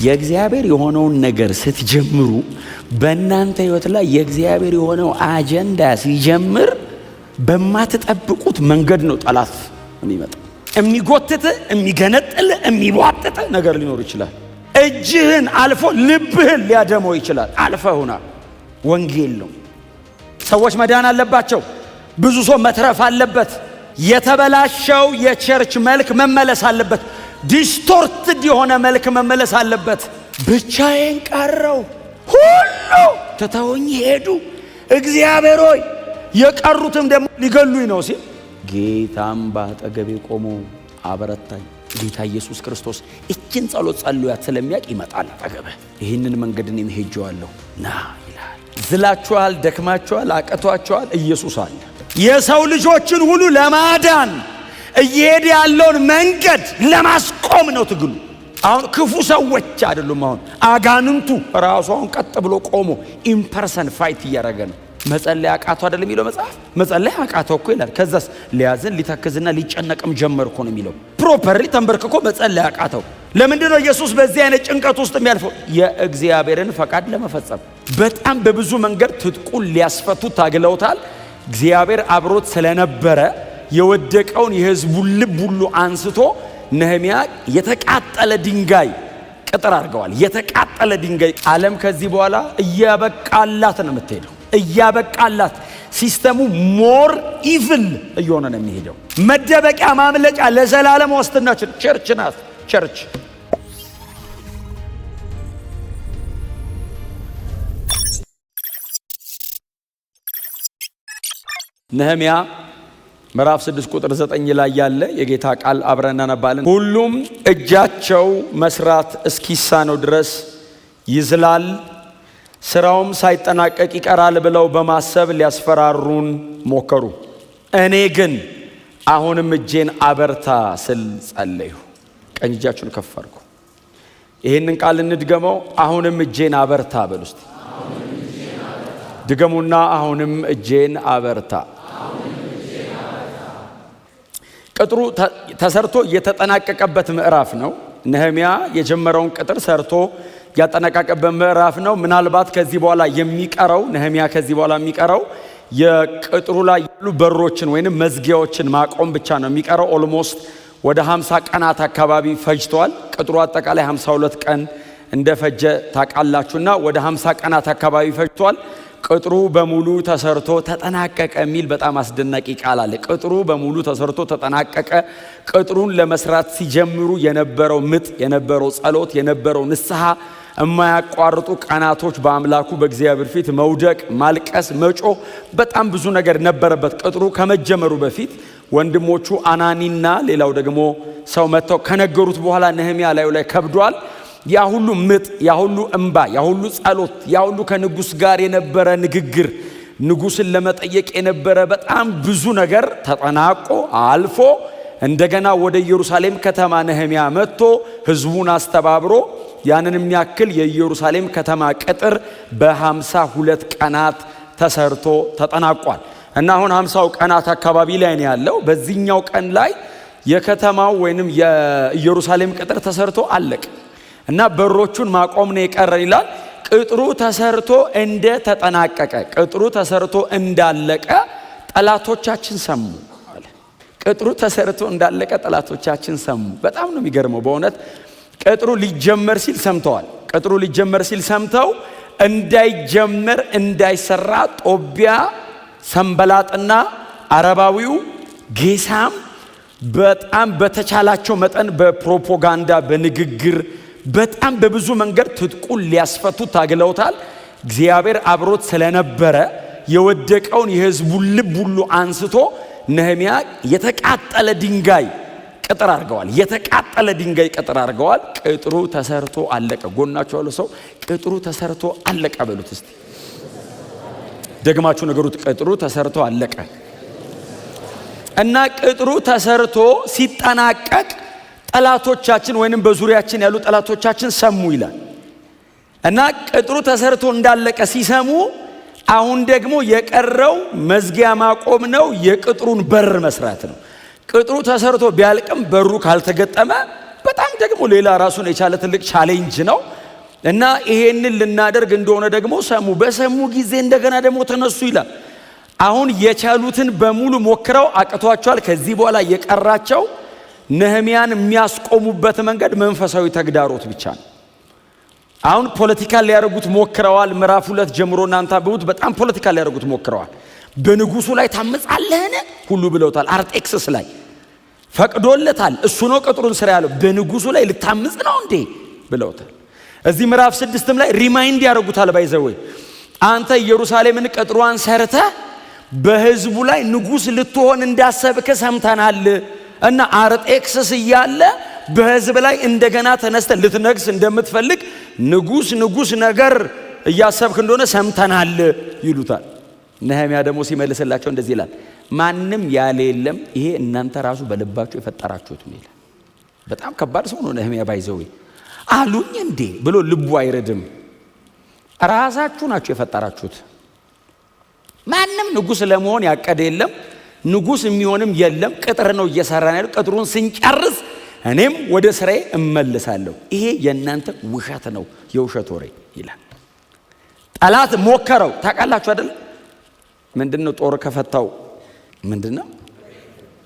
የእግዚአብሔር የሆነውን ነገር ስትጀምሩ በእናንተ ህይወት ላይ የእግዚአብሔር የሆነው አጀንዳ ሲጀምር በማትጠብቁት መንገድ ነው ጠላት የሚመጣ። የሚጎትት የሚገነጥል የሚቧጥጥ ነገር ሊኖር ይችላል። እጅህን አልፎ ልብህን ሊያደመው ይችላል። አልፈውና ወንጌል ነው። ሰዎች መዳን አለባቸው። ብዙ ሰው መትረፍ አለበት። የተበላሸው የቸርች መልክ መመለስ አለበት። ዲስቶርትድ የሆነ መልክ መመለስ አለበት። ብቻዬን ቀረው፣ ሁሉ ትተውኝ ሄዱ፣ እግዚአብሔር ሆይ የቀሩትም ደግሞ ሊገሉኝ ነው ሲል ጌታም ባጠገቤ ቆሞ አበረታኝ። ጌታ ኢየሱስ ክርስቶስ እችን ጸሎት ጸልያት ስለሚያውቅ ይመጣል አጠገብህ። ይህንን መንገድ እኔም ሄጄዋለሁ ና ይላል። ዝላችኋል፣ ደክማችኋል፣ አቅቷችኋል፣ ኢየሱስ አለ። የሰው ልጆችን ሁሉ ለማዳን እየሄደ ያለውን መንገድ ለማስቆም ነው ትግሉ። አሁን ክፉ ሰዎች አይደሉም። አሁን አጋንንቱ ራሱ አሁን ቀጥ ብሎ ቆሞ ኢምፐርሰን ፋይት እያደረገ ነው። መጸለይ አቃተው አይደለም የሚለው መጽሐፍ። መጸለይ አቃተው እኮ ይላል። ከዛስ ሊያዝን ሊተክዝና ሊጨነቅም ጀመር እኮ ነው የሚለው። ፕሮፐርሊ ተንበርክኮ መጸለይ አቃተው። ለምንድነው ኢየሱስ በዚህ አይነት ጭንቀት ውስጥ የሚያልፈው? የእግዚአብሔርን ፈቃድ ለመፈጸም። በጣም በብዙ መንገድ ትጥቁን ሊያስፈቱ ታግለውታል። እግዚአብሔር አብሮት ስለነበረ የወደቀውን የሕዝቡን ልብ ሁሉ አንስቶ ነህምያ የተቃጠለ ድንጋይ ቅጥር አድርገዋል። የተቃጠለ ድንጋይ ዓለም ከዚህ በኋላ እያበቃላት ነው የምትሄደው። እያበቃላት ሲስተሙ ሞር ኢቭል እየሆነ ነው የሚሄደው። መደበቂያ ማምለጫ ለዘላለም ዋስትናችን ቸርች ናት። ቸርች ነህምያ ምዕራፍ 6 ቁጥር 9 ላይ ያለ የጌታ ቃል አብረን እናነባለን። ሁሉም እጃቸው መስራት እስኪሳነው ድረስ ይዝላል፣ ስራውም ሳይጠናቀቅ ይቀራል ብለው በማሰብ ሊያስፈራሩን ሞከሩ። እኔ ግን አሁንም እጄን አበርታ ስል ጸለይሁ። ቀኝ እጃችሁን ከፍ አድርጉ። ይህንን ቃል እንድገመው። አሁንም እጄን አበርታ በሉ እስቲ። ድገሙና አሁንም እጄን አበርታ። ቅጥሩ ተሰርቶ የተጠናቀቀበት ምዕራፍ ነው። ነህምያ የጀመረውን ቅጥር ሰርቶ ያጠናቀቀበት ምዕራፍ ነው። ምናልባት ከዚህ በኋላ የሚቀረው ነህምያ ከዚህ በኋላ የሚቀረው የቅጥሩ ላይ ያሉ በሮችን ወይንም መዝጊያዎችን ማቆም ብቻ ነው የሚቀረው። ኦልሞስት ወደ 50 ቀናት አካባቢ ፈጅቷል። ቅጥሩ አጠቃላይ 52 ቀን እንደፈጀ ታውቃላችሁና ወደ 50 ቀናት አካባቢ ፈጅቷል። ቅጥሩ በሙሉ ተሰርቶ ተጠናቀቀ የሚል በጣም አስደናቂ ቃል አለ። ቅጥሩ በሙሉ ተሰርቶ ተጠናቀቀ። ቅጥሩን ለመስራት ሲጀምሩ የነበረው ምጥ፣ የነበረው ጸሎት፣ የነበረው ንስሐ፣ የማያቋርጡ ቀናቶች በአምላኩ በእግዚአብሔር ፊት መውደቅ፣ ማልቀስ፣ መጮህ፣ በጣም ብዙ ነገር ነበረበት። ቅጥሩ ከመጀመሩ በፊት ወንድሞቹ አናኒና ሌላው ደግሞ ሰው መጥተው ከነገሩት በኋላ ነህምያ ላዩ ላይ ከብዷል። ያ ሁሉ ምጥ፣ ያ ሁሉ እንባ፣ ያ ሁሉ ጸሎት፣ ያ ሁሉ ከንጉስ ጋር የነበረ ንግግር፣ ንጉስን ለመጠየቅ የነበረ በጣም ብዙ ነገር ተጠናቆ አልፎ እንደገና ወደ ኢየሩሳሌም ከተማ ነህምያ መጥቶ ህዝቡን አስተባብሮ ያንን የሚያክል የኢየሩሳሌም ከተማ ቅጥር በ52 ቀናት ተሰርቶ ተጠናቋል። እና አሁን 50 ቀናት አካባቢ ላይ ነው ያለው። በዚህኛው ቀን ላይ የከተማው ወይንም የኢየሩሳሌም ቅጥር ተሰርቶ አለቀ እና በሮቹን ማቆም ነው የቀረ ይላል። ቅጥሩ ተሰርቶ እንደ ተጠናቀቀ፣ ቅጥሩ ተሰርቶ እንዳለቀ ጠላቶቻችን ሰሙ አለ። ቅጥሩ ተሰርቶ እንዳለቀ ጠላቶቻችን ሰሙ። በጣም ነው የሚገርመው በእውነት። ቅጥሩ ሊጀመር ሲል ሰምተዋል። ቅጥሩ ሊጀመር ሲል ሰምተው እንዳይጀመር እንዳይሰራ ጦቢያ፣ ሰንበላጥና አረባዊው ጌሳም በጣም በተቻላቸው መጠን በፕሮፓጋንዳ በንግግር በጣም በብዙ መንገድ ትጥቁን ሊያስፈቱ ታግለውታል። እግዚአብሔር አብሮት ስለነበረ የወደቀውን የሕዝቡን ልብ ሁሉ አንስቶ ነህምያ የተቃጠለ ድንጋይ ቅጥር አድርገዋል። የተቃጠለ ድንጋይ ቅጥር አድርገዋል። ቅጥሩ ተሰርቶ አለቀ። ጎናችሁ ያለው ሰው ቅጥሩ ተሰርቶ አለቀ በሉት እስቲ። ደግማችሁ ነገሩት። ቅጥሩ ተሰርቶ አለቀ። እና ቅጥሩ ተሰርቶ ሲጠናቀቅ ጠላቶቻችን ወይንም በዙሪያችን ያሉ ጠላቶቻችን ሰሙ ይላል። እና ቅጥሩ ተሰርቶ እንዳለቀ ሲሰሙ አሁን ደግሞ የቀረው መዝጊያ ማቆም ነው፣ የቅጥሩን በር መስራት ነው። ቅጥሩ ተሰርቶ ቢያልቅም በሩ ካልተገጠመ በጣም ደግሞ ሌላ ራሱን የቻለ ትልቅ ቻሌንጅ ነው። እና ይሄንን ልናደርግ እንደሆነ ደግሞ በሰሙ ጊዜ እንደገና ደግሞ ተነሱ ይላል። አሁን የቻሉትን በሙሉ ሞክረው አቅቷቸዋል። ከዚህ በኋላ የቀራቸው ነህምያን የሚያስቆሙበት መንገድ መንፈሳዊ ተግዳሮት ብቻ ነው። አሁን ፖለቲካል ሊያደርጉት ሞክረዋል። ምዕራፍ 2 ጀምሮ እናንተ አብቡት። በጣም ፖለቲካል ሊያደርጉት ሞክረዋል። በንጉሱ ላይ ታመጻለህን ሁሉ ብለውታል። አርጤክስስ ላይ ፈቅዶለታል። እሱ ነው ቅጥሩን ስራ ያለው። በንጉሱ ላይ ልታምጽ ነው እንዴ ብለውታል። እዚህ ምዕራፍ 6 ላይ ሪማይንድ ያደርጉታል። ባይዘወይ አንተ ኢየሩሳሌምን ቅጥሯን ሰርተህ በህዝቡ ላይ ንጉስ ልትሆን እንዳሰብክ ሰምተናል እና አርጤክስስ እያለ በህዝብ ላይ እንደገና ተነስተ ልትነግስ እንደምትፈልግ ንጉስ ነገር እያሰብክ እንደሆነ ሰምተናል ይሉታል። ነህምያ ደግሞ ሲመልስላቸው እንደዚህ ይላል፣ ማንም ያለ የለም ይሄ እናንተ ራሱ በልባችሁ የፈጠራችሁት ነው ይላል። በጣም ከባድ ሰው ነው ነህምያ። ባይዘው አሉኝ እንዴ ብሎ ልቡ አይረድም። ራሳችሁ ናችሁ የፈጠራችሁት። ማንም ንጉስ ለመሆን ያቀደ የለም፣ ንጉስ የሚሆንም የለም። ቅጥር ነው እየሰራን ያለው። ቅጥሩን ስንጨርስ እኔም ወደ ስራዬ እመለሳለሁ። ይሄ የእናንተ ውሸት ነው፣ የውሸት ወሬ ይላል። ጠላት ሞከረው። ታውቃላችሁ አይደል? ምንድነው? ጦር ከፈታው ምንድነው?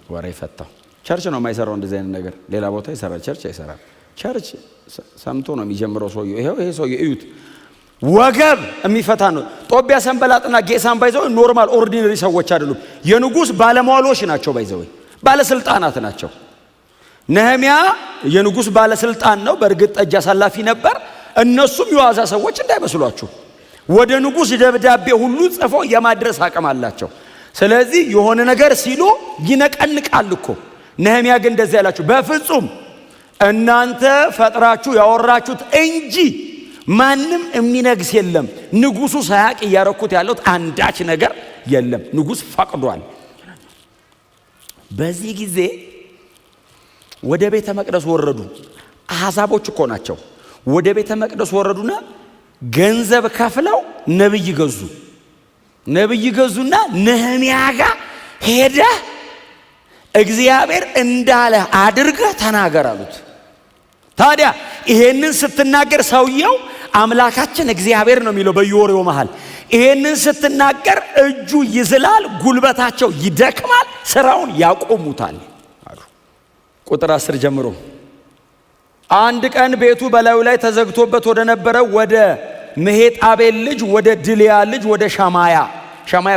ወሬ ፈታው። ቸርች ነው የማይሰራው እንደዚህ አይነት ነገር። ሌላ ቦታ ይሰራል፣ ቸርች አይሰራም። ቸርች ሰምቶ ነው የሚጀምረው ሰውየው። ይሄ ሰውየው እዩት፣ ወገብ የሚፈታ ነው። ጦቢያ ሰንበላጥና ጌሳም ባይዘው ኖርማል ኦርዲነሪ ሰዎች አይደሉም። የንጉስ ባለሟሎች ናቸው። ባይዘው ባለስልጣናት ናቸው። ነህምያ የንጉስ ባለስልጣን ነው። በእርግጥ ጠጅ አሳላፊ ነበር። እነሱም የዋዛ ሰዎች እንዳይመስሏችሁ ወደ ንጉስ ደብዳቤ ሁሉ ጽፈው የማድረስ አቅም አላቸው። ስለዚህ የሆነ ነገር ሲሉ ይነቀንቃል እኮ። ነህምያ ግን እንደዚህ ያላችሁ በፍጹም እናንተ ፈጥራችሁ ያወራችሁት እንጂ ማንም የሚነግስ የለም። ንጉሱ ሳያቅ እያረኩት ያለው አንዳች ነገር የለም። ንጉስ ፈቅዷል። በዚህ ጊዜ ወደ ቤተ መቅደስ ወረዱ። አሕዛቦች እኮ ናቸው። ወደ ቤተ መቅደስ ወረዱና ገንዘብ ከፍለው ነብይ ገዙና ነህምያ ጋር ሄደህ እግዚአብሔር እንዳለ አድርገህ ተናገር አሉት። ታዲያ ይሄንን ስትናገር ሰውየው አምላካችን እግዚአብሔር ነው የሚለው በየወሬው መሃል። ይሄንን ስትናገር እጁ ይዝላል፣ ጉልበታቸው ይደክማል፣ ስራውን ያቆሙታል አሉ። ቁጥር 10 ጀምሮ አንድ ቀን ቤቱ በላዩ ላይ ተዘግቶበት ወደ ነበረው ወደ መሄጣቤል ልጅ ወደ ድልያ ልጅ ወደ ሻማያ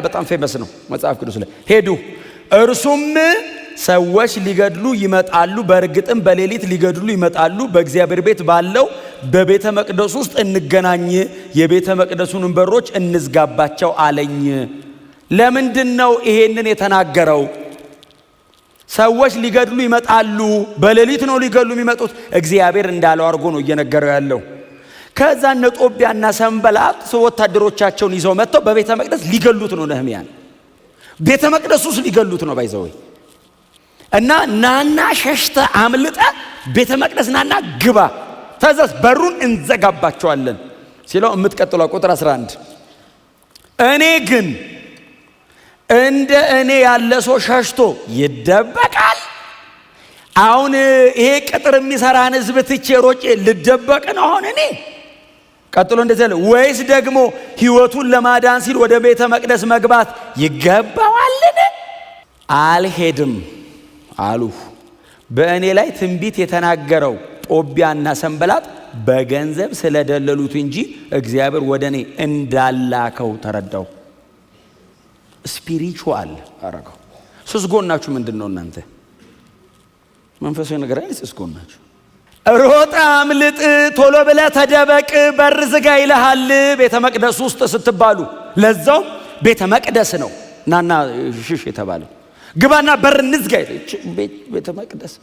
በጣም ፌመስ ነው መጽሐፍ ቅዱስ ላይ ሄዱ። እርሱም ሰዎች ሊገድሉ ይመጣሉ፣ በእርግጥም በሌሊት ሊገድሉ ይመጣሉ። በእግዚአብሔር ቤት ባለው በቤተ መቅደስ ውስጥ እንገናኝ፣ የቤተ መቅደሱን በሮች እንዝጋባቸው አለኝ። ለምንድን ነው ይሄንን የተናገረው? ሰዎች ሊገድሉ ይመጣሉ፣ በሌሊት ነው ሊገድሉ የሚመጡት። እግዚአብሔር እንዳለው አድርጎ ነው እየነገረው ያለው። ከዛ እነ ጦቢያና ሰንበላጥ ወታደሮቻቸውን ይዘው መጥተው በቤተ መቅደስ ሊገሉት ነው። ነህምያን ቤተ መቅደስ ውስጥ ሊገሉት ነው ባይዘው እና ናና ሸሽተ አምልጠ ቤተ መቅደስ ናና ግባ፣ ተዘዝ በሩን እንዘጋባቸዋለን ሲለው የምትቀጥለው ቁጥር 11 እኔ ግን እንደ እኔ ያለ ሰው ሸሽቶ ይደበቃል? አሁን ይሄ ቅጥር የሚሰራን ህዝብ ትቼ ሮጬ ልደበቅ ነው አሁን እኔ? ቀጥሎ እንደዚህ አለ፣ ወይስ ደግሞ ህይወቱን ለማዳን ሲል ወደ ቤተ መቅደስ መግባት ይገባዋልን? አልሄድም አሉ። በእኔ ላይ ትንቢት የተናገረው ጦቢያና ሰንበላጥ በገንዘብ ስለደለሉት እንጂ እግዚአብሔር ወደ እኔ እንዳላከው ተረዳው። ስፒሪቹዋል አረገው። ስስጎናችሁ ምንድነው እናንተ? መንፈሳዊ ነገር አይደል? ስስጎናችሁ ሮጣ አምልጥ፣ ቶሎ ብለህ ተደበቅ፣ በር ዝጋ ይልሃል ቤተ መቅደስ ውስጥ ስትባሉ። ለዛው ቤተ መቅደስ ነው ናና ሽሽ የተባለው። ግባና በር እንዝጋ ይልች ቤተ መቅደስ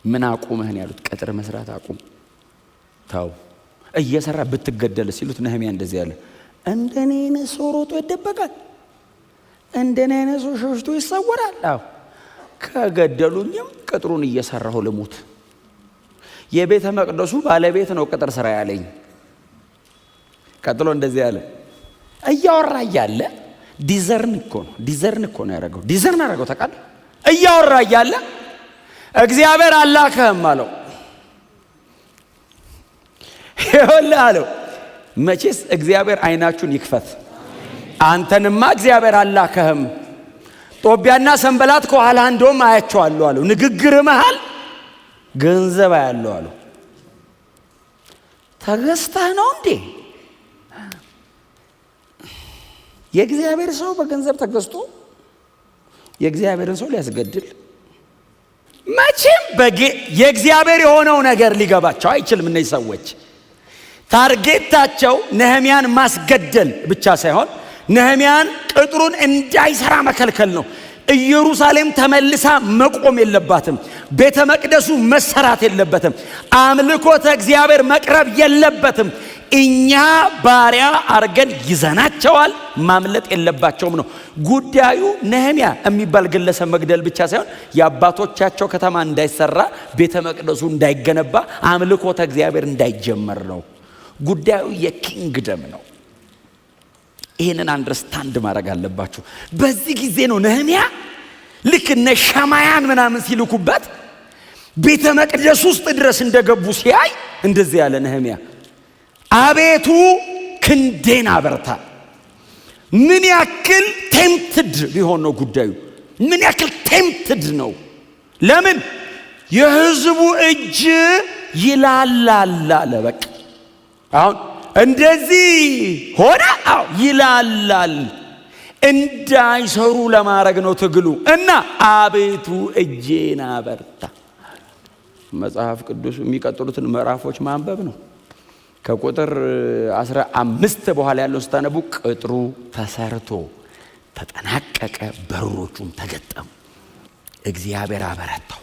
ምን አቁመህን ያሉት? ቅጥር መስራት አቁም፣ ታው እየሰራ ብትገደል ሲሉት ነህምያ እንደዚህ ያለ፣ እንደኔ አይነት ሰው ሮጦ ይደበቃል? እንደኔ አይነት ሰው ሸሽቶ ይሰወራል? አዎ ከገደሉኝም ቅጥሩን እየሰራሁ ልሙት። የቤተ መቅደሱ ባለቤት ነው ቅጥር ስራ ያለኝ። ቀጥሎ እንደዚህ ያለ እያወራ እያለ ዲዘርን እኮ ነው ያደረገው። ዲዘርን አደረገው። ታውቃለህ? እያወራ እያለ እግዚአብሔር አላከህም አለው። ይኸውልህ አለው መቼስ እግዚአብሔር አይናችሁን ይክፈት። አንተንማ እግዚአብሔር አላከህም። ጦቢያና ሰንበላት ከኋላ እንደውም አያቸዋለሁ አለው። ንግግር መሃል ገንዘብ አያለው አለው። ተገዝተህ ነው እንዴ? የእግዚአብሔር ሰው በገንዘብ ተገዝቶ የእግዚአብሔርን ሰው ሊያስገድል መቼም የእግዚአብሔር የሆነው ነገር ሊገባቸው አይችልም። እነዚህ ሰዎች ታርጌታቸው ነህምያን ማስገደል ብቻ ሳይሆን ነህምያን ቅጥሩን እንዳይሰራ መከልከል ነው። ኢየሩሳሌም ተመልሳ መቆም የለባትም። ቤተ መቅደሱ መሰራት የለበትም። አምልኮተ እግዚአብሔር መቅረብ የለበትም። እኛ ባሪያ አርገን ይዘናቸዋል፣ ማምለጥ የለባቸውም ነው ጉዳዩ። ነህምያ የሚባል ግለሰብ መግደል ብቻ ሳይሆን የአባቶቻቸው ከተማ እንዳይሰራ፣ ቤተ መቅደሱ እንዳይገነባ፣ አምልኮተ እግዚአብሔር እንዳይጀመር ነው ጉዳዩ። የኪንግደም ነው። ይህንን አንደርስታንድ ማድረግ አለባችሁ። በዚህ ጊዜ ነው ነህምያ ልክ እነ ሸማያን ምናምን ሲልኩበት ቤተ መቅደስ ውስጥ ድረስ እንደገቡ ሲያይ እንደዚህ ያለ ነህምያ፣ አቤቱ ክንዴን አበርታ። ምን ያክል ቴምፕትድ ቢሆን ነው ጉዳዩ? ምን ያክል ቴምፕትድ ነው? ለምን የህዝቡ እጅ ይላላል አለ። በቃ አሁን እንደዚህ ሆነ። አዎ ይላላል። እንዳይሰሩ ለማድረግ ነው ትግሉ። እና አቤቱ እጄን አበርታ። መጽሐፍ ቅዱስ የሚቀጥሉትን ምዕራፎች ማንበብ ነው። ከቁጥር 15 በኋላ ያለው ስታነቡ ቅጥሩ ተሰርቶ ተጠናቀቀ፣ በሮቹም ተገጠሙ፣ እግዚአብሔር አበረታው።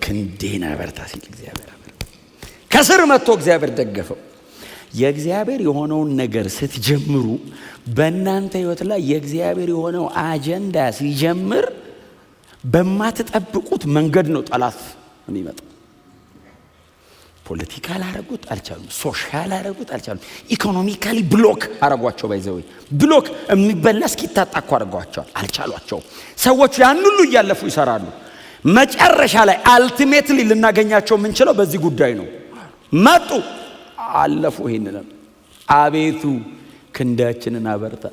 ክንዴን አበርታ ሲል እግዚአብሔር አበረታ። ከስር መጥቶ እግዚአብሔር ደገፈው። የእግዚአብሔር የሆነውን ነገር ስትጀምሩ በእናንተ ህይወት ላይ የእግዚአብሔር የሆነው አጀንዳ ሲጀምር በማትጠብቁት መንገድ ነው ጠላት የሚመጣ። ፖለቲካል አረጉት አልቻሉም፣ ሶሻል አረጉት አልቻሉም፣ ኢኮኖሚካሊ ብሎክ አረጓቸው። ባይዘው ብሎክ የሚበላ እስኪታጣ እኮ አረጓቸው አልቻሏቸው። ሰዎች ያን ሁሉ እያለፉ ይሰራሉ። መጨረሻ ላይ አልቲሜትሊ ልናገኛቸው የምንችለው በዚህ ጉዳይ ነው። መጡ፣ አለፉ። ይሄንን አቤቱ ክንዳችንን አበርታ።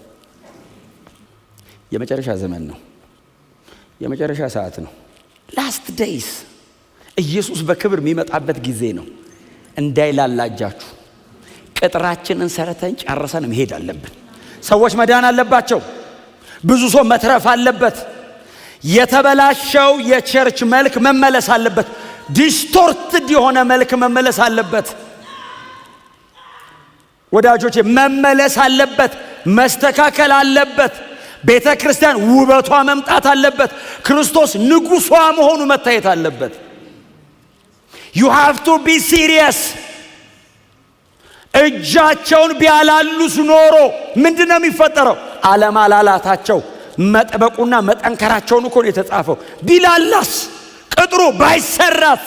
የመጨረሻ ዘመን ነው። የመጨረሻ ሰዓት ነው። ላስት ዴይስ ኢየሱስ በክብር የሚመጣበት ጊዜ ነው። እንዳይላላጃችሁ ቅጥራችንን ሰርተን ጨርሰን መሄድ አለብን። ሰዎች መዳን አለባቸው። ብዙ ሰው መትረፍ አለበት። የተበላሸው የቸርች መልክ መመለስ አለበት። ዲስቶርትድ የሆነ መልክ መመለስ አለበት። ወዳጆቼ መመለስ አለበት፣ መስተካከል አለበት። ቤተ ክርስቲያን ውበቷ መምጣት አለበት። ክርስቶስ ንጉሷ መሆኑ መታየት አለበት። you have to be serious። እጃቸውን ቢያላሉስ ኖሮ ምንድነው የሚፈጠረው? አለማላላታቸው መጥበቁና መጠንከራቸውን እኮ ነው የተጻፈው። ቢላላስ ቅጥሩ ባይሰራስ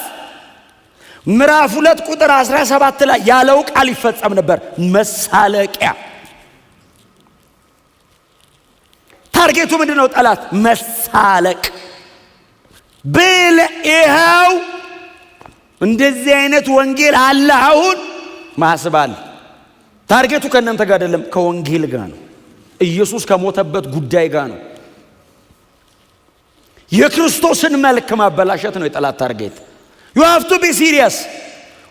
ምዕራፍ 2 ቁጥር 17 ላይ ያለው ቃል ይፈጸም ነበር። መሳለቂያ። ታርጌቱ ምንድነው? ጠላት መሳለቅ ብል ይኸው እንደዚህ አይነት ወንጌል አለ አሁን ማስባል። ታርጌቱ ከእናንተ ጋር አይደለም፣ ከወንጌል ጋር ነው። ኢየሱስ ከሞተበት ጉዳይ ጋር ነው። የክርስቶስን መልክ ማበላሸት ነው የጠላት ታርጌት። you have to be serious።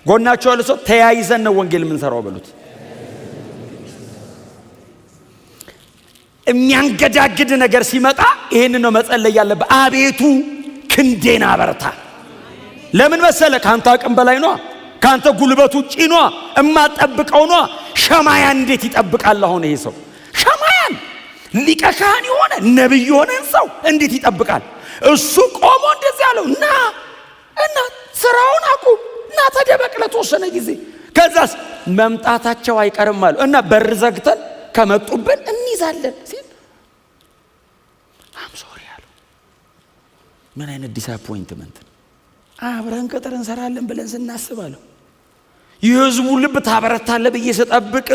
ጎናቸው ያለ ሰው ተያይዘን ነው ወንጌል የምንሰራው በሉት። የሚያንገዳግድ ነገር ሲመጣ ይሄንን ነው መጸለይ ያለበት። አቤቱ ክንዴን አበርታ። ለምን መሰለ? ካንተ አቅም በላይ ነው። ካንተ ጉልበት ውጪ ነው። እማጠብቀው ነው። ሸማያን እንዴት ይጠብቃል? አሁን ይሄ ሰው ሸማያን ሊቀ ካህን የሆነ ነብይ የሆነ ሰው እንዴት ይጠብቃል? እሱ ቆሞ እንደዚህ ያለው እና ስራውን አቁም እና ተደበቅ ለተወሰነ ጊዜ፣ ከዛስ መምጣታቸው አይቀርም አሉ እና በር ዘግተን ከመጡብን እንይዛለን ሲል አም ሶሪ አሉ። ምን አይነት ዲስአፖይንትመንት! አብረን ቅጥር እንሰራለን ብለን ስናስባለሁ የህዝቡ ልብ ታበረታለህ ብዬ ስጠብቅ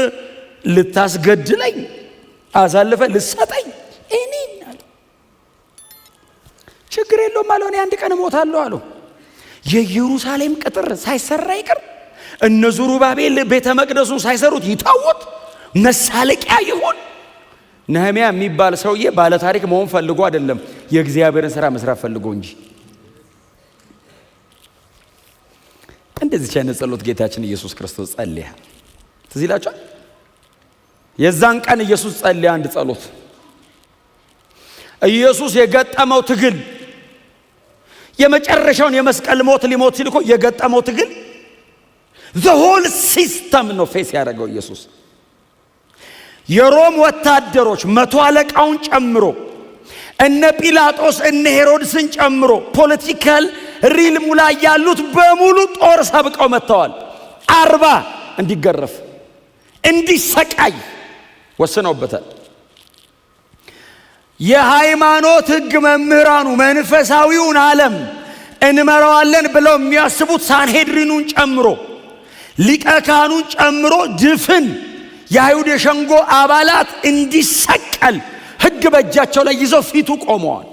ልታስገድለኝ አሳልፈ ልሰጠኝ እኔ አለ። ችግር የለውም አለው። እኔ አንድ ቀን እሞታለሁ አለው። የኢየሩሳሌም ቅጥር ሳይሰራ ይቅር፣ እነ ዙሩባቤል ቤተ መቅደሱን ሳይሰሩት ይታወት መሳለቂያ ይሆን? ነህምያ የሚባል ሰውዬ ባለ ታሪክ መሆን ፈልጎ አይደለም፣ የእግዚአብሔርን ሥራ መስራት ፈልጎ እንጂ። እንደዚህ አይነት ጸሎት ጌታችን ኢየሱስ ክርስቶስ ጸልያ ትዝ ይላችኋል። የዛን ቀን ኢየሱስ ጸልያ አንድ ጸሎት። ኢየሱስ የገጠመው ትግል የመጨረሻውን የመስቀል ሞት ሊሞት ሲል እኮ የገጠመው ትግል the whole system ነው ፌስ ያደረገው ኢየሱስ። የሮም ወታደሮች 100 አለቃውን ጨምሮ እነ ጲላጦስ እነ ሄሮድስን ጨምሮ ፖለቲካል ሪልሙ ላይ ያሉት በሙሉ ጦር ሰብቀው መጥተዋል። 40 እንዲገረፍ እንዲሰቃይ ወስነውበታል። የሃይማኖት ሕግ መምህራኑ መንፈሳዊውን ዓለም እንመራዋለን ብለው የሚያስቡት ሳንሄድሪኑን ጨምሮ ሊቀ ካህኑን ጨምሮ ድፍን የአይሁድ የሸንጎ አባላት እንዲሰቀል ሕግ በእጃቸው ላይ ይዘው ፊቱ ቆመዋል።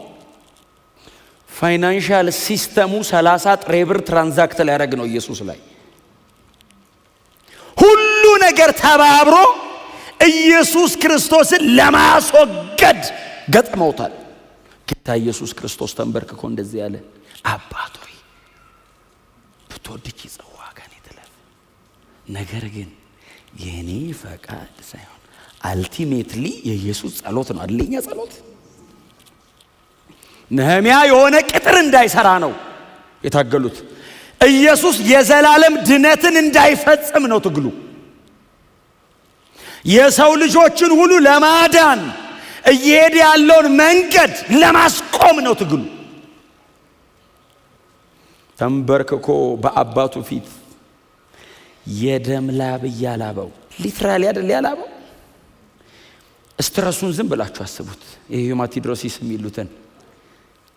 ፋይናንሻል ሲስተሙ 30 ጥሬ ብር ትራንዛክት ሊያደርግ ነው ኢየሱስ ላይ። ሁሉ ነገር ተባብሮ ኢየሱስ ክርስቶስን ለማስወገድ ገጥመውታል። ጌታ ኢየሱስ ክርስቶስ ተንበርክኮ እንደዚህ ያለ፣ አባት ሆይ ብትወድች ይጸዋ ከኔ ትለፍ፣ ነገር ግን የኔ ፈቃድ ሳይሆን አልቲሜትሊ የኢየሱስ ጸሎት ነው አይደለኛ ጸሎት። ነህምያ የሆነ ቅጥር እንዳይሰራ ነው የታገሉት። ኢየሱስ የዘላለም ድነትን እንዳይፈጽም ነው ትግሉ። የሰው ልጆችን ሁሉ ለማዳን እየሄደ ያለውን መንገድ ለማስቆም ነው ትግሉ። ተንበርክኮ በአባቱ ፊት የደም ላብ እያላበው፣ ሊትራሊ አይደል ያላበው። ስትረሱን ዝም ብላችሁ አስቡት። የሄማቲድሮሲስ የሚሉትን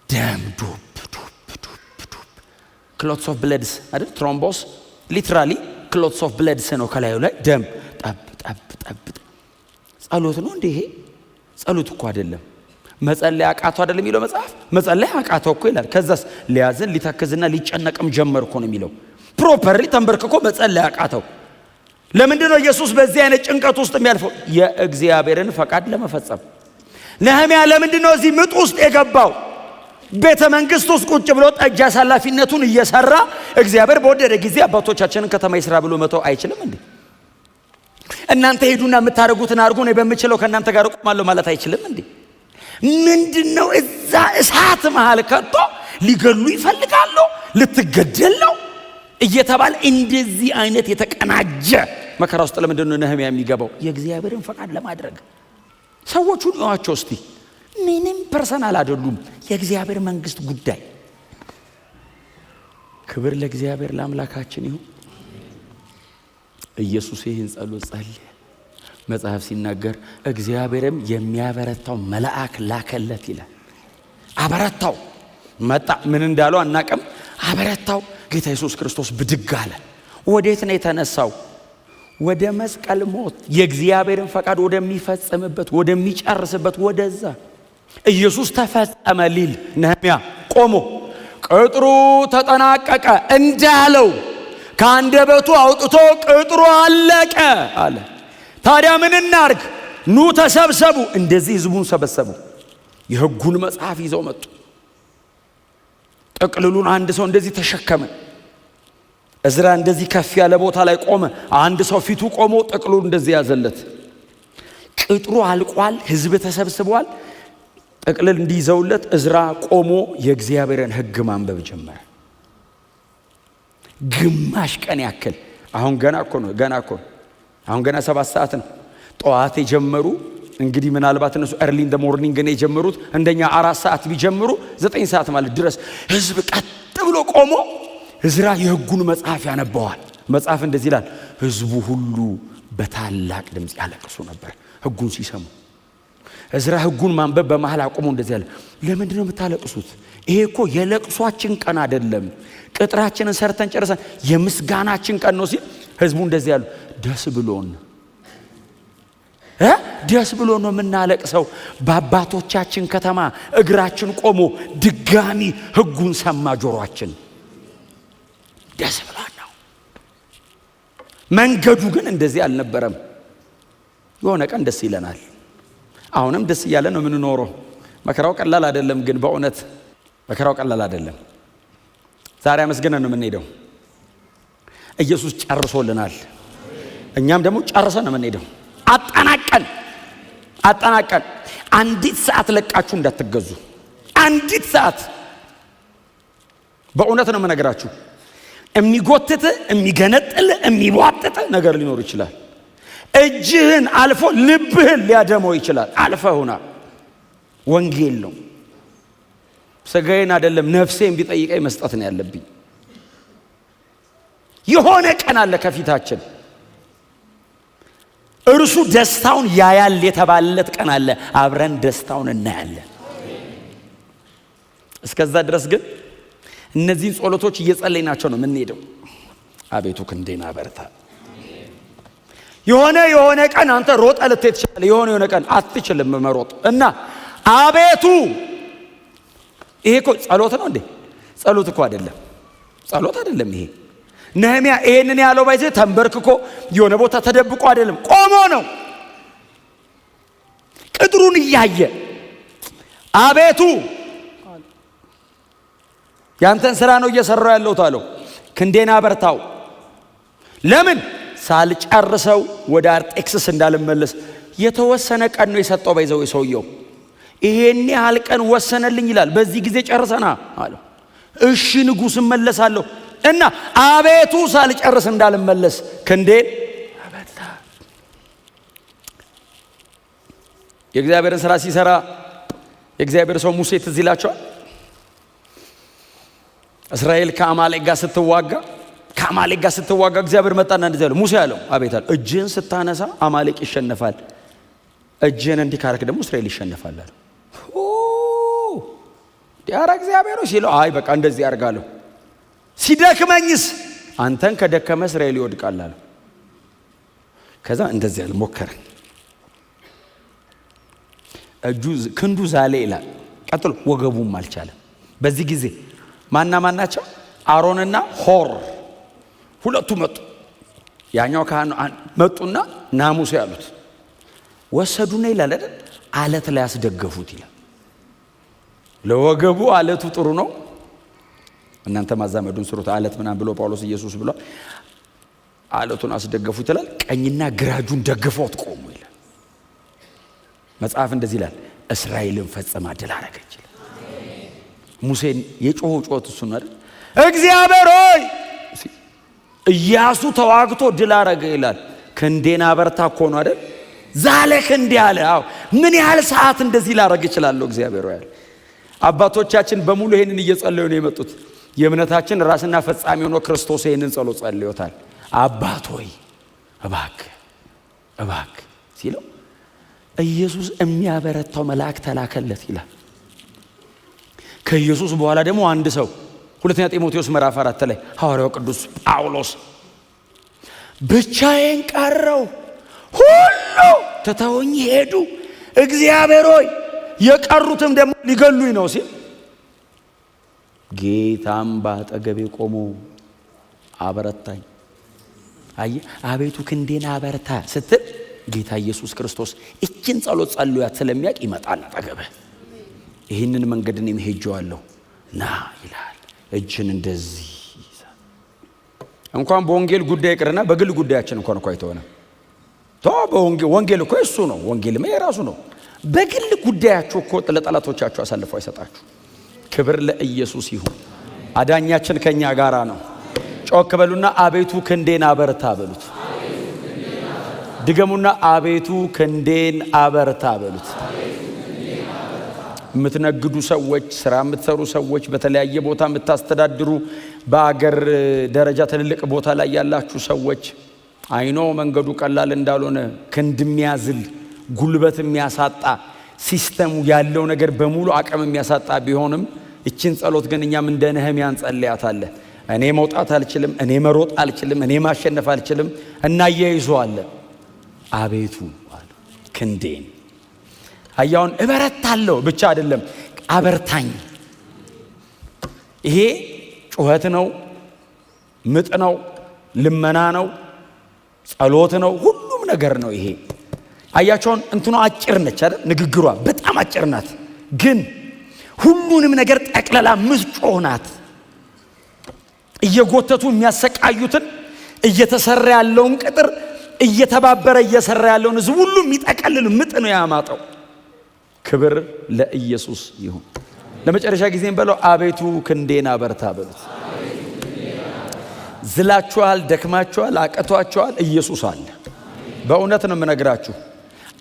ደም ዱብ ዱብ ዱብ ዱብ፣ ክሎትስ ኦፍ ብለድስ አይደል፣ ትሮምቦስ ሊትራሊ ክሎትስ ኦፍ ብለድስ ነው ከላዩ ላይ ደም ጠብ ጠብ ጠብ። ጸሎት ነው እንዴ ይሄ? ጸሎት እኮ አይደለም። መጸለይ አቃተው አይደለም የሚለው መጽሐፍ። መጸለይ አቃተው እኮ ይላል። ከዛስ ሊያዝን ሊተክዝና ሊጨነቅም ጀመር እኮ ነው የሚለው። ፕሮፐርሊ ተንበርክኮ መጸለይ አቃተው። ለምንድን ነው ኢየሱስ በዚህ አይነት ጭንቀት ውስጥ የሚያልፈው? የእግዚአብሔርን ፈቃድ ለመፈጸም። ነህምያ ለምንድን ነው እዚህ ምጥ ውስጥ የገባው? ቤተ መንግስት ውስጥ ቁጭ ብሎ ጠጅ አሳላፊነቱን እየሰራ እግዚአብሔር በወደደ ጊዜ አባቶቻችንን ከተማ ይስራ ብሎ መተው አይችልም እንዴ? እናንተ ሄዱና የምታደርጉትን አድርጉ፣ እኔ በምችለው ከእናንተ ጋር እቆማለሁ ማለት አይችልም እንዴ? ምንድነው እዛ እሳት መሃል ከቶ ሊገሉ ይፈልጋሉ፣ ልትገደል ነው እየተባለ እንደዚህ አይነት የተቀናጀ መከራ ውስጥ ለምንድን ነው ነህምያ የሚገባው? የእግዚአብሔርን ፈቃድ ለማድረግ። ሰዎቹን እዩዋቸው እስቲ፣ ምንም ፐርሰናል አይደሉም። የእግዚአብሔር መንግስት ጉዳይ። ክብር ለእግዚአብሔር ለአምላካችን ይሁን። ኢየሱስ ይህን ጸሎት ጸለየ። መጽሐፍ ሲናገር እግዚአብሔርም የሚያበረታው መልአክ ላከለት ይላል። አበረታው። መጣ። ምን እንዳለው አናቅም። አበረታው። ጌታ ኢየሱስ ክርስቶስ ብድግ አለ። ወዴት ነው የተነሳው? ወደ መስቀል ሞት፣ የእግዚአብሔርን ፈቃድ ወደሚፈጽምበት ወደሚጨርስበት ወደዛ። ኢየሱስ ተፈጸመ ሊል ነህምያ ቆሞ ቅጥሩ ተጠናቀቀ እንዳለው ከአንደበቱ አውጥቶ ቅጥሩ አለቀ አለ። ታዲያ ምን እናርግ? ኑ ተሰብሰቡ። እንደዚህ ህዝቡን ሰበሰቡ። የሕጉን መጽሐፍ ይዘው መጡ። ጥቅልሉን አንድ ሰው እንደዚህ ተሸከመ። እዝራ እንደዚህ ከፍ ያለ ቦታ ላይ ቆመ። አንድ ሰው ፊቱ ቆሞ ጥቅሉን እንደዚህ ያዘለት። ቅጥሩ አልቋል። ህዝብ ተሰብስቧል። ጥቅልል እንዲይዘውለት እዝራ ቆሞ የእግዚአብሔርን ሕግ ማንበብ ጀመረ። ግማሽ ቀን ያክል። አሁን ገና እኮ ነው። አሁን ገና 7 ሰዓት ነው ጠዋት የጀመሩ። እንግዲህ ምናልባት እነሱ early in the morning ግን የጀመሩት እንደኛ 4 ሰዓት ቢጀምሩ 9 ሰዓት ማለት ድረስ ህዝብ ቀጥ ብሎ ቆሞ እዝራ የሕጉን መጽሐፍ ያነባዋል። መጽሐፍ እንደዚህ ይላል፣ ህዝቡ ሁሉ በታላቅ ድምፅ ያለቅሱ ነበር ሕጉን ሲሰሙ። እዝራ ሕጉን ማንበብ በመሃል አቆሞ እንደዚህ ያለ፣ ለምንድን ነው የምታለቅሱት? ይሄ እኮ የለቅሷችን ቀን አይደለም፣ ቅጥራችንን ሰርተን ጨርሰን የምስጋናችን ቀን ነው ሲል ህዝቡ እንደዚህ ያሉ፣ ደስ ብሎን ነው የምናለቅሰው። በአባቶቻችን ከተማ እግራችን ቆሞ ድጋሚ ሕጉን ሰማ ጆሮአችን። ደስ ብሎን ነው። መንገዱ ግን እንደዚህ አልነበረም። የሆነ ቀን ደስ ይለናል። አሁንም ደስ እያለ ነው የምንኖረው። መከራው ቀላል አይደለም፣ ግን በእውነት መከራው ቀላል አይደለም። ዛሬ አመስግነን ነው የምንሄደው። ኢየሱስ ጨርሶልናል። እኛም ደግሞ ጨርሰን ነው የምንሄደው። አጠናቀን አንዲት ሰዓት ለቃችሁ እንዳትገዙ። አንዲት ሰዓት በእውነት ነው የምነግራችሁ። የሚጎትት የሚገነጥል የሚቧጥጥ ነገር ሊኖር ይችላል። እጅህን አልፎ ልብህን ሊያደመው ይችላል። አልፈውና ወንጌል ነው። ስጋዬን አይደለም ነፍሴን ቢጠይቀኝ መስጠት ነው ያለብኝ። የሆነ ቀን አለ ከፊታችን። እርሱ ደስታውን ያያል የተባለለት ቀን አለ። አብረን ደስታውን እናያለን። እስከዛ ድረስ ግን እነዚህን ጸሎቶች እየጸለይናቸው ነው የምንሄደው። አቤቱ ክንዴን አበርታ። የሆነ ቀን አንተ ሮጠ ልትሄድ ትችላለህ። የሆነ ቀን አትችልም መሮጥ እና አቤቱ ይሄ እኮ ጸሎት ነው እንዴ? ጸሎት እኮ አይደለም። ጸሎት አይደለም ይሄ። ነህምያ ይሄንን ያለው ባይዘ ተንበርክኮ የሆነ ቦታ ተደብቆ አይደለም፣ ቆሞ ነው። ቅጥሩን እያየ አቤቱ ያንተን ስራ ነው እየሰራው ያለሁት አለው። ክንዴን አበርታው። ለምን ሳልጨርሰው ወደ አርጤክስስ እንዳልመለስ የተወሰነ ቀን ነው የሰጠው። ባይዘው ሰውየው ይሄን ያህል ቀን ወሰነልኝ ይላል። በዚህ ጊዜ ጨርሰና አለው። እሺ ንጉሥ እመለሳለሁ እና አቤቱ ሳልጨርስ እንዳልመለስ ክንዴን አበርታ። የእግዚአብሔርን ስራ ሲሰራ የእግዚአብሔር ሰው ሙሴ ትዝ ይላቸዋል። እስራኤል ከአማሌቅ ጋር ስትዋጋ እግዚአብሔር መጣና እንደዚህ አለው። ሙሴ አለው አቤት አለ። እጅህን ስታነሳ አማሌቅ ይሸነፋል፣ እጅህን እንዲህ ካረክ ደግሞ እስራኤል ይሸነፋል አለ። ዲያራ እግዚአብሔር ሲለው አይ በቃ እንደዚህ ያርጋለሁ። ሲደክመኝስ አንተን ከደከመ እስራኤል ይወድቃል አለ። ከዛ እንደዚህ ያለ ሞከረ። ክንዱ ዛለ ይላል። ቀጥሎ ወገቡም አልቻለም። በዚህ ጊዜ ማናቸው? አሮንና ሆር ሁለቱ መጡ። ያኛው ካህን መጡና ናሙሴ ያሉት ወሰዱና ይላል አይደል አለት ላይ ያስደገፉት ይላል። ለወገቡ አለቱ ጥሩ ነው። እናንተ ማዛመዱን ስሩት አለት ምናምን ብሎ ጳውሎስ ኢየሱስ ብሏል። አለቱን አስደገፉት ይላል። ቀኝና ግራጁን ደግፈውት ቆሙ ይላል። መጽሐፍ እንደዚህ ይላል፣ እስራኤልን ፈጽማ ድል አረገች። ሙሴን የጮኸው ጮት እሱ ነው አይደል? እግዚአብሔር ሆይ ኢያሱ ተዋግቶ ድል አረገ ይላል። ክንዴን አበርታ እኮ ነው አይደል? ዛለ ክንዴ አለ። አዎ ምን ያህል ሰዓት እንደዚህ ላረግ ይችላልው እግዚአብሔር ሆይ። አባቶቻችን በሙሉ ይሄንን እየጸለዩ ነው የመጡት። የእምነታችን ራስና ፈጻሚ ሆኖ ክርስቶስ ይሄንን ጸሎት ጸልዮታል። አባት ሆይ እባክህ ሲለው ኢየሱስ የሚያበረታው መልአክ ተላከለት ይላል። ከኢየሱስ በኋላ ደግሞ አንድ ሰው ሁለተኛ ጢሞቴዎስ ምዕራፍ 4 ላይ ሐዋርያው ቅዱስ ጳውሎስ ብቻዬን ቀረው፣ ሁሉ ተተውኝ ሄዱ፣ እግዚአብሔር ሆይ የቀሩትም ደግሞ ሊገሉኝ ነው ሲል ጌታም ባጠገቤ ቆሞ አበረታኝ። አቤቱ ክንዴን አበርታ ስትል ጌታ ኢየሱስ ክርስቶስ እችን ጸሎት ጸልያት ስለሚያውቅ ይመጣል አጠገብህ። ይህንን መንገድ እኔም ሄጄዋለሁ ና ይላል። እጅን እንደዚህ ይዛል። እንኳን በወንጌል ጉዳይ ይቅርና በግል ጉዳያችን እንኳን እኮ አይተውና ወንጌል እኮ እሱ ነው። ወንጌልም የራሱ ነው። በግል ጉዳያችሁ እኮ ለጠላቶቻችሁ አሳልፈው አይሰጣችሁ። ክብር ለኢየሱስ ይሁን። አዳኛችን ከኛ ጋራ ነው። ጮክ በሉና አቤቱ ክንዴን አበርታ በሉት። ድገሙና አቤቱ ክንዴን አበርታ በሉት። የምትነግዱ ሰዎች፣ ስራ የምትሰሩ ሰዎች፣ በተለያየ ቦታ የምታስተዳድሩ፣ በአገር ደረጃ ትልልቅ ቦታ ላይ ያላችሁ ሰዎች አይኖ መንገዱ ቀላል እንዳልሆነ ክንድ የሚያዝል ጉልበት የሚያሳጣ ሲስተሙ ያለው ነገር በሙሉ አቅም የሚያሳጣ ቢሆንም እቺን ጸሎት ግን እኛም እንደ ነህምያ እንጸልያታለን። እኔ መውጣት አልችልም፣ እኔ መሮጥ አልችልም፣ እኔ ማሸነፍ አልችልም እና ያይዟለን። አቤቱ ክንዴን አያውን እበረታለሁ ብቻ አይደለም አበርታኝ። ይሄ ጩኸት ነው፣ ምጥ ነው፣ ልመና ነው፣ ጸሎት ነው፣ ሁሉም ነገር ነው። ይሄ አያቸውን እንትኗ አጭር ነች አይደል? ንግግሯ በጣም አጭር ናት፣ ግን ሁሉንም ነገር ጠቅለላ ምጮህ ናት። እየጎተቱ የሚያሰቃዩትን እየተሰራ ያለውን ቅጥር እየተባበረ እየሰራ ያለውን ሕዝብ ሁሉ የሚጠቀልል ምጥ ነው ያማጠው። ክብር ለኢየሱስ ይሁን። ለመጨረሻ ጊዜም በለው አቤቱ ክንዴን አበርታ በሉት። ዝላችኋል፣ ደክማችኋል፣ አቀቷችኋል፣ ኢየሱስ አለ። በእውነት ነው የምነግራችሁ፣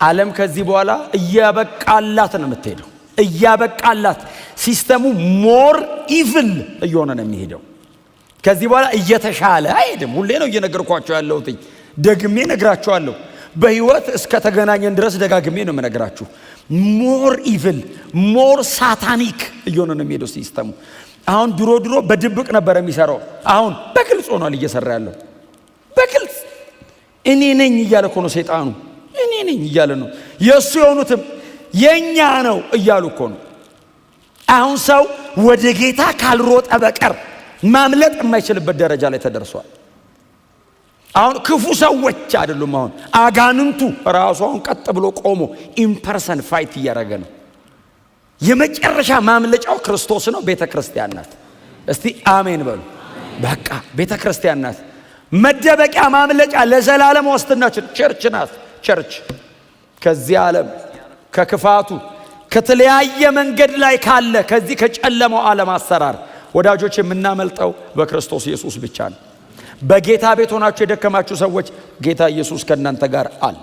ዓለም ከዚህ በኋላ እያበቃላት ነው የምትሄደው። እያበቃላት ሲስተሙ ሞር ኢቭል እየሆነ ነው የሚሄደው። ከዚህ በኋላ እየተሻለ አይሄድም። ሁሌ ነው እየነገርኳቸው ያለሁት፣ ደግሜ ነግራችኋለሁ። በህይወት እስከ ተገናኘን ድረስ ደጋግሜ ነው የምነግራችሁ። ሞር ኢቭል ሞር ሳታኒክ እየሆነ ነው የሚሄደው ሲስተሙ። አሁን ድሮ በድብቅ ነበር የሚሰራው፣ አሁን በግልጽ ሆኗል እየሰራ ያለው። በግልጽ እኔ ነኝ እያለ እኮ ነው ሰይጣኑ። እኔ ነኝ እያለ ነው። የእሱ የሆኑትም የኛ ነው እያሉ እኮ ነው። አሁን ሰው ወደ ጌታ ካልሮጠ በቀር ማምለጥ የማይችልበት ደረጃ ላይ ተደርሷል። አሁን ክፉ ሰዎች አይደሉም። አሁን አጋንንቱ ራሱ አሁን ቀጥ ብሎ ቆሞ ኢምፐርሰን ፋይት እያደረገ ነው። የመጨረሻ ማምለጫው ክርስቶስ ነው። ቤተ ክርስቲያን ናት። እስቲ አሜን በሉ። በቃ ቤተ ክርስቲያን ናት። መደበቂያ ማምለጫ ለዘላለም ዋስትናችን ቸርች ናት። ቸርች ከዚህ ዓለም ከክፋቱ ከተለያየ መንገድ ላይ ካለ ከዚህ ከጨለማው ዓለም አሰራር ወዳጆች የምናመልጠው በክርስቶስ ኢየሱስ ብቻ ነው። በጌታ ቤት ሆናችሁ የደከማችሁ ሰዎች ጌታ ኢየሱስ ከእናንተ ጋር አለ።